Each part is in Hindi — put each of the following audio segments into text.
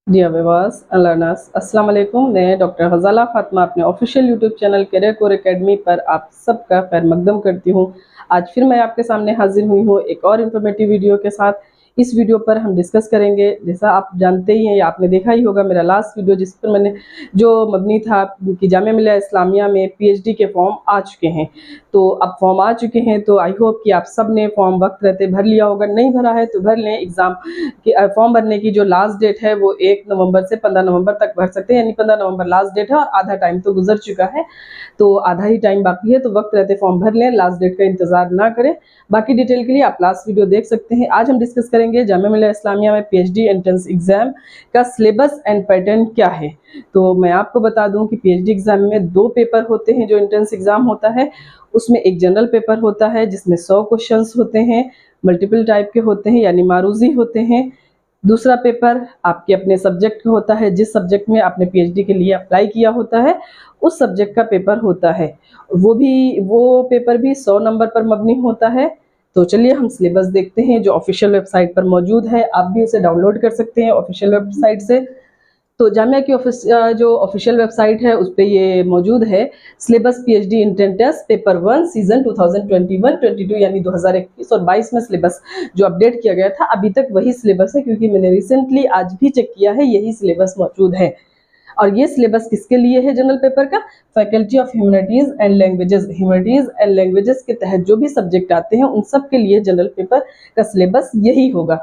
डियर व्यूअर्स एंड लर्नर्स, अस्सलाम वालेकुम। मैं डॉक्टर गजाला फातिमा अपने official YouTube channel career corps academy पर आप सबका खैर मकदम करती हूँ। आज फिर मैं आपके सामने हाजिर हुई हूँ एक और इन्फॉर्मेटिव वीडियो के साथ। इस वीडियो पर हम डिस्कस करेंगे, जैसा आप जानते ही हैं या आपने देखा ही होगा मेरा लास्ट वीडियो जिस पर मैंने जो मबनी था कि जामिया मिलिया इस्लामिया में पीएचडी के फॉर्म आ चुके हैं। तो अब फॉर्म आ चुके हैं तो आई होप कि आप सब ने फॉर्म वक्त रहते भर लिया होगा। नहीं भरा है तो भर लें। एग्ज़ाम की फॉर्म भरने की जो लास्ट डेट है वो 1 नवंबर से 15 नवंबर तक भर सकते हैं, यानी 15 नवंबर लास्ट डेट है और आधा टाइम तो गुजर चुका है, तो आधा ही टाइम बाकी है। तो वक्त रहते फॉर्म भर लें, लास्ट डेट का इंतजार ना करें। बाकी डिटेल के लिए आप लास्ट वीडियो देख सकते हैं। आज हम डिस्कस करेंगे जामिया मिलिया इस्लामिया में पीएचडी एंट्रेंस एग्जाम का सिलेबस एंड पैटर्न क्या है। तो मैं आपको बता दूं कि पीएचडी एग्जाम में 2 पेपर होते हैं। जो एंट्रेंस एग्जाम होता है उसमें एक जनरल पेपर होता है जिसमें 100 क्वेश्चंस होते हैं, मल्टीपल टाइप के होते हैं यानी मारूजी होते हैं। दूसरा पेपर आपके अपने सब्जेक्ट का होता है, जिस सब्जेक्ट में आपने पीएचडी के लिए अप्लाई किया होता है उस सब्जेक्ट का पेपर होता है। वो पेपर भी 100 नंबर पर मबनी होता है। तो चलिए हम सिलेबस देखते हैं जो ऑफिशियल वेबसाइट पर मौजूद है। आप भी उसे डाउनलोड कर सकते हैं ऑफिशियल वेबसाइट से। तो जामिया की जो ऑफिशियल वेबसाइट है उस पर ये मौजूद है syllabus PhD entrance test paper 1 season 2021-22 यानी 2021 और 22 में सिलेबस जो अपडेट किया गया था अभी तक वही सिलेबस है, क्योंकि मैंने रिसेंटली आज भी चेक किया है, यही सिलेबस मौजूद है। और ये सिलेबस किसके लिए है जनरल पेपर का? Faculty of humanities and languages. Humanities and languages के तहत जो भी सब्जेक्ट आते हैं उन सब के लिए जनरल पेपर का सिलेबस यही होगा।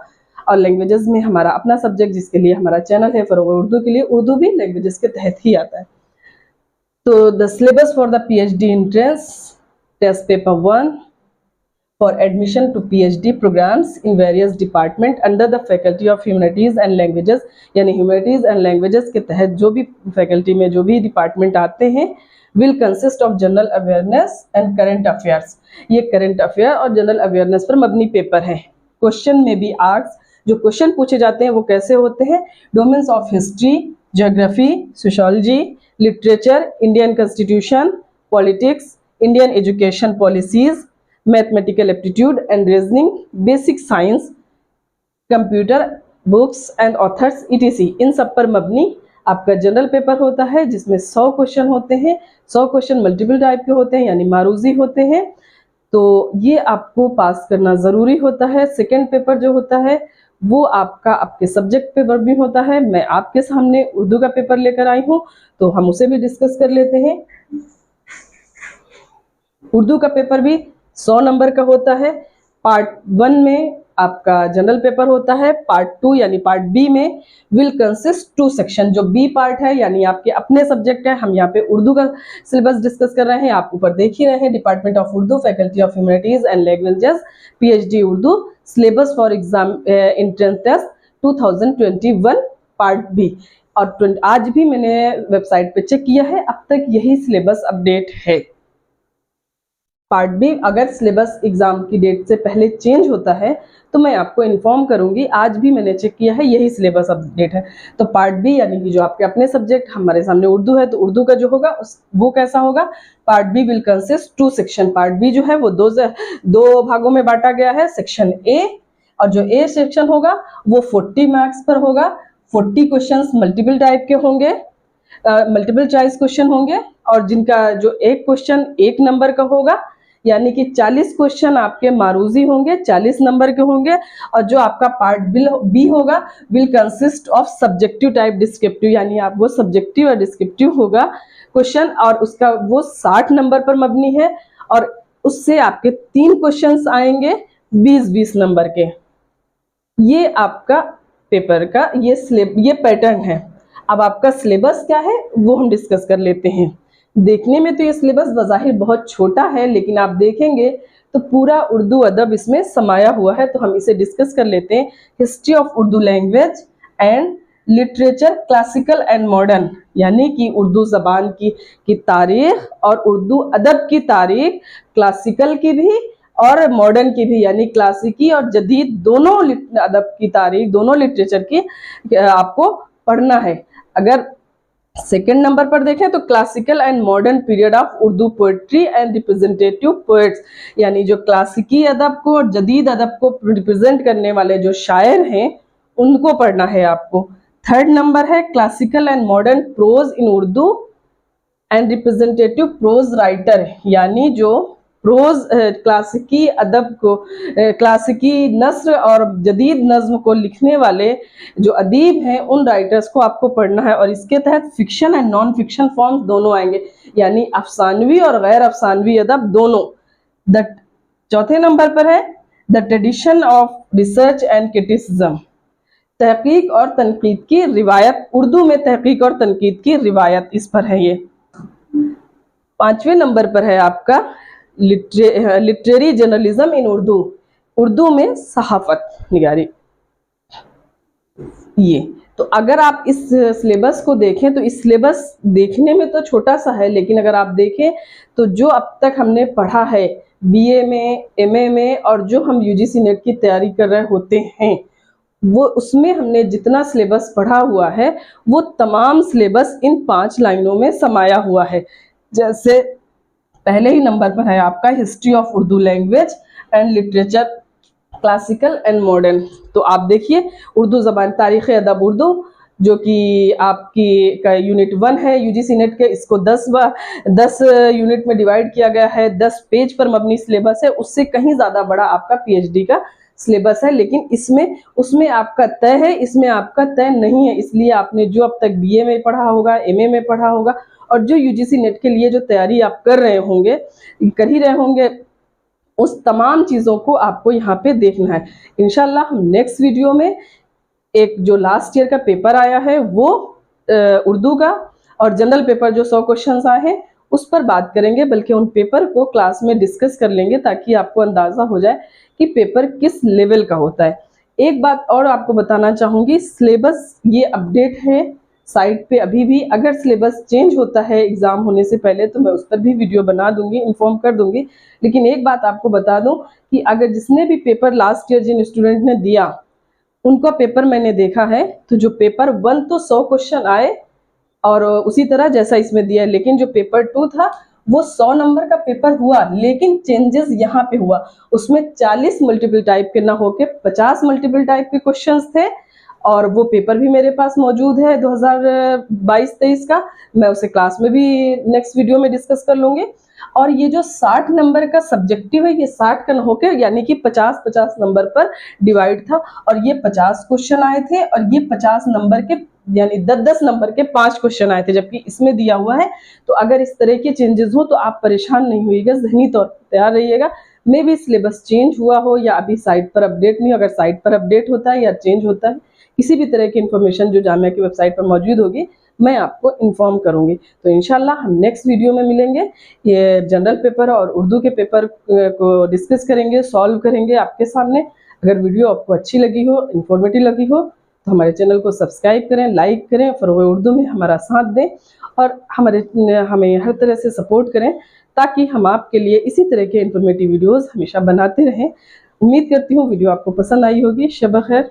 और लैंग्वेजेस में हमारा अपना सब्जेक्ट जिसके लिए हमारा चैनल है फरोग उर्दू के लिए, उर्दू भी लैंग्वेजेस के तहत ही आता है। तो the syllabus for the PhD entrance test paper 1 for admission to PhD programmes in various department under the faculty of humanities and languages, यानी ह्यूमैनिटीज एंड लैंग्वेजेस के तहत जो भी फैकल्टी में जो भी डिपार्टमेंट आते हैं will consist of general awareness and current affairs. ये करंट अफेयर और जनरल अवेयरनेस पर मबनी पेपर है। क्वेश्चन में भी आर्ट्स जो क्वेश्चन पूछे जाते हैं वो कैसे होते हैं? Domains of history, geography, sociology, literature, Indian constitution, politics, Indian education policies, mathematical aptitude and reasoning, basic science, computer, books and authors etc, इन सब पर मबनी आपका जनरल पेपर होता है जिसमें 100 क्वेश्चन होते हैं। 100 क्वेश्चन मल्टीपल टाइप के होते हैं यानी मारूजी होते हैं। तो ये आपको पास करना ज़रूरी होता है। सेकेंड पेपर जो होता है वो आपका आपके सब्जेक्ट पेपर भी होता है। मैं आपके सामने उर्दू का पेपर लेकर आई हूँ तो हम उसे भी डिस्कस कर लेते हैं। उर्दू का पेपर भी 100 नंबर का होता है। पार्ट 1 में आपका जनरल पेपर होता है। पार्ट 2 यानी पार्ट बी में विल कंसिस्ट 2 सेक्शन। जो बी पार्ट है यानी आपके अपने सब्जेक्ट है, हम यहाँ पे उर्दू का सिलेबस डिस्कस कर रहे हैं। आप ऊपर देख ही रहे हैं, department of Urdu, faculty of humanities and languages, PhD Urdu, syllabus for exam entrance test 2021 part B. और आज भी मैंने वेबसाइट पे चेक किया है, अब तक यही सिलेबस अपडेट है। पार्ट बी अगर सिलेबस एग्जाम की डेट से पहले चेंज होता है तो मैं आपको इन्फॉर्म करूंगी। आज भी मैंने चेक किया है, यही सिलेबस अपडेट है। तो पार्ट बी यानी कि जो आपके अपने सब्जेक्ट, हमारे सामने उर्दू है तो उर्दू का जो होगा वो कैसा होगा? Part B will consist 2 section. Part B जो है वो दो भागों में बांटा गया है। सेक्शन ए, और जो ए सेक्शन होगा वो 40 मार्क्स पर होगा। 40 क्वेश्चन मल्टीपल टाइप के होंगे, मल्टीपल चॉइस क्वेश्चन होंगे, और जिनका जो एक क्वेश्चन 1 नंबर का होगा, यानी कि 40 क्वेश्चन आपके मारूजी होंगे, 40 नंबर के होंगे। और जो आपका पार्ट बी होगा will consist of subjective type descriptive, यानी आप वो सब्जेक्टिव और डिस्क्रिप्टिव होगा क्वेश्चन, और उसका वो 60 नंबर पर मबनी है। और उससे आपके 3 क्वेश्चंस आएंगे 20-20 नंबर के। ये आपका पेपर का ये पैटर्न है। अब आपका सिलेबस क्या है वो हम डिस्कस कर लेते हैं। देखने में तो ये सिलेबस बज़ाहिर बहुत छोटा है, लेकिन आप देखेंगे तो पूरा उर्दू अदब इसमें समाया हुआ है। तो हम इसे डिस्कस कर लेते हैं। History of Urdu language and literature, classical and modern, यानी कि उर्दू ज़बान की तारीख और उर्दू अदब की तारीख, क्लासिकल की भी और मॉडर्न की भी, यानी क्लासिकी और जदीद दोनों अदब की तारीख, दोनों लिटरेचर की आपको पढ़ना है। अगर सेकेंड नंबर पर देखें तो classical and modern period of Urdu poetry and representative poets, यानी जो क्लासिकी अदब को और जदीद अदब को रिप्रेजेंट करने वाले जो शायर हैं उनको पढ़ना है आपको। थर्ड नंबर है classical and modern prose in Urdu and representative prose writer, यानी जो प्रोज क्लासिकी अदब को, क्लासिकी नस्र और जदीद नज्म को लिखने वाले जो अदीब हैं उन राइटर्स को आपको पढ़ना है। और इसके तहत fiction and non fiction forms दोनों आएंगे, यानी अफसानवी और गैर अफसानवी अदब दोनों। द चौथे नंबर पर है the tradition of research and criticism, तहकीक और तनकीद की रिवायत, उर्दू में तहकीक और तनकीद की रिवायत, इस पर है ये। पांचवें नंबर पर है आपका literary journalism in Urdu, Urdu में सहाफत निगारी। ये तो अगर आप इस सिलेबस को देखें तो इस सिलेबस देखने में तो छोटा सा है, लेकिन अगर आप देखें तो जो अब तक हमने पढ़ा है बीए में, एमए में, और जो हम यूजीसी नेट की तैयारी कर रहे होते हैं वो उसमें हमने जितना सिलेबस पढ़ा हुआ है वो तमाम सिलेबस इन 5 लाइनों में समाया हुआ है। जैसे पहले ही नंबर पर है आपका history of Urdu language and literature classical and modern. तो आप देखिए उर्दू ज़बान तारीख़ अदब उर्दू जो कि आपकी का यूनिट 1 है यूजीसी नेट के, इसको 10 यूनिट में डिवाइड किया गया है। 10 पेज पर मबनी सिलेबस है, उससे कहीं ज़्यादा बड़ा आपका पीएचडी का सिलेबस है, लेकिन इसमें उसमें आपका तय है, इसमें आपका तय नहीं है। इसलिए आपने जो अब तक बीए में पढ़ा होगा, एमए में पढ़ा होगा, और जो यूजीसी नेट के लिए जो तैयारी आप कर ही रहे होंगे, उस तमाम चीज़ों को आपको यहाँ पे देखना है। इंशाल्लाह हम नेक्स्ट वीडियो में एक जो लास्ट ईयर का पेपर आया है वो उर्दू का और जनरल पेपर जो 100 क्वेश्चंस आए हैं उस पर बात करेंगे, बल्कि उन पेपर को क्लास में डिस्कस कर लेंगे ताकि आपको अंदाज़ा हो जाए कि पेपर किस लेवल का होता है। एक बात और आपको बताना चाहूँगी, सिलेबस ये अपडेट है साइट पे अभी भी। अगर सिलेबस चेंज होता है एग्ज़ाम होने से पहले तो मैं उस पर भी वीडियो बना दूंगी, इन्फॉर्म कर दूंगी। लेकिन एक बात आपको बता दूं कि अगर जिसने भी पेपर लास्ट ईयर जिन स्टूडेंट ने दिया उनका पेपर मैंने देखा है, तो जो पेपर 1 तो 100 क्वेश्चन आए और उसी तरह जैसा इसमें दिया है, लेकिन जो पेपर 2 था वो 100 नंबर का पेपर हुआ, लेकिन चेंजेस यहाँ पे हुआ। उसमें 40 मल्टीपल टाइप के ना होके 50 मल्टीपल टाइप के क्वेश्चंस थे, और वो पेपर भी मेरे पास मौजूद है 2022-23 का। मैं उसे क्लास में भी नेक्स्ट वीडियो में डिस्कस कर लूँगी। और ये जो 60 नंबर का सब्जेक्टिव है, ये 60 का न होकर यानी कि 50-50 नंबर पर डिवाइड था, और ये 50 क्वेश्चन आए थे, और ये 50 नंबर के यानी 10-10 नंबर के 5 क्वेश्चन आए थे, जबकि इसमें दिया हुआ है। तो अगर इस तरह के चेंजेस हो तो आप परेशान नहीं होइएगा, ज़हनी तौर पर तैयार रहिएगा। मे भी सिलेबस चेंज हुआ हो या अभी साइट पर अपडेट नहीं हो। अगर साइट पर अपडेट होता है या चेंज होता है, किसी भी तरह की इन्फॉर्मेशन जो जामिया की वेबसाइट पर मौजूद होगी मैं आपको इन्फॉर्म करूंगी। तो इंशाल्लाह हम नेक्स्ट वीडियो में मिलेंगे। ये जनरल पेपर और उर्दू के पेपर को डिस्कस करेंगे, सॉल्व करेंगे आपके सामने। अगर वीडियो आपको अच्छी लगी हो, इन्फॉर्मेटिव लगी हो, तो हमारे चैनल को सब्सक्राइब करें, लाइक करें, फ़रोग़ उर्दू में हमारा साथ दें और हमें हर तरह से सपोर्ट करें ताकि हम आपके लिए इसी तरह के इन्फॉर्मेटिव वीडियोज़ हमेशा बनाते रहें। उम्मीद करती हूँ वीडियो आपको पसंद आई होगी। शब खैर।